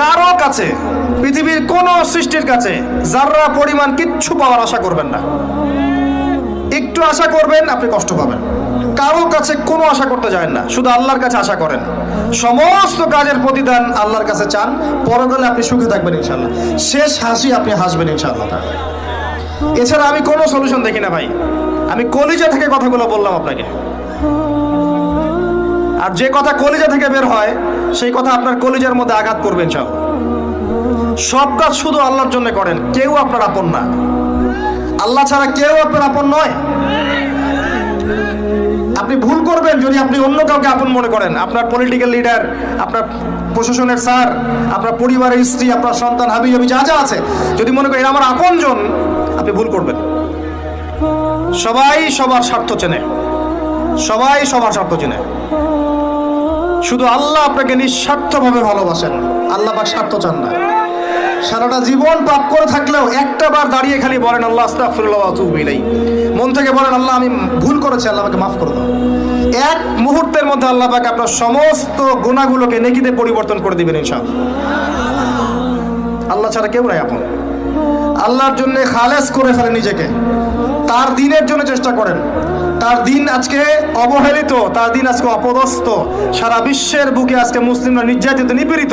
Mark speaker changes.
Speaker 1: কারো কাছে, পৃথিবীর কোন সৃষ্টির কাছে যাররা পরিমাণ কিচ্ছু পাওয়ার আশা করবেন না। একটু আশা করবেন আপনি কষ্ট পাবেন। কারো কাছে কোনো আশা করতে যায় না, শুধু আল্লাহর কাছে আশা করেন। সমস্ত কাজের প্রতিদান আল্লাহর কাছে চান, পরকালে আপনি সুখে থাকবেন ইনশাআল্লাহ। শেষ হাসি আপনি হাসবেন ইনশাআল্লাহ। এছাড়া আমি কোনো সলিউশন দেখি না ভাই। আমি কলিজা থেকে কথাগুলো বললাম আপনাকে, আর যে কথা কলিজা থেকে বের হয় সেই কথা আপনার কলিজার মধ্যে আঘাত করবে ইনশাআল্লাহ। সব কাজ শুধু আল্লাহর জন্য করেন, কেউ আপনার আপন না। আল্লাহ ছাড়া কেউ আপনার আপন নয়। আপনি ভুল করবেন যদি আপনি অন্য কাউকে আপন মনে করেন। আপনার পলিটিক্যাল লিডার, আপনার প্রশাসনের স্যার, আপনার পরিবারের স্ত্রী, আপনার সন্তান, হাবি জাবি যা যা আছে, যদি মনে করেন আমার আপনজন, আপনি ভুল করবেন। সবাই সবার স্বার্থ চেনে, সবাই সবার স্বার্থ চেনে। শুধু আল্লাহ আপনাকে নিঃস্বার্থভাবে ভালোবাসেন, আল্লাহ পাক স্বার্থ চান না। সারাটা জীবন পাপ করে থাকলেও একটা বার দাঁড়িয়ে খালি বলেন আল্লাহ আস্তাগফিরুল্লাহ ওয়া আতুবু ইলাইহি, মন থেকে বলেন আল্লাহ আমি ভুল করেছি, আল্লাহ আমাকে মাফ করে দাও। এক মুহূর্তের মধ্যে আল্লাহ পাক আপনার সমস্ত গুনাহগুলোকে নেকিতে পরিবর্তন করে দিবেন ইনশাআল্লাহ। আল্লাহ ছাড়া কেউ নাই আপন। আল্লাহর জন্য খালেস করে ফেলেন নিজেকে, তার দিনের জন্য চেষ্টা করেন। তার দিন আজকে অবহেলিত, তার দিন আজকে অপদস্থ। সারা বিশ্বের বুকে আজকে মুসলিমরা নির্যাতিত, নিপীড়িত।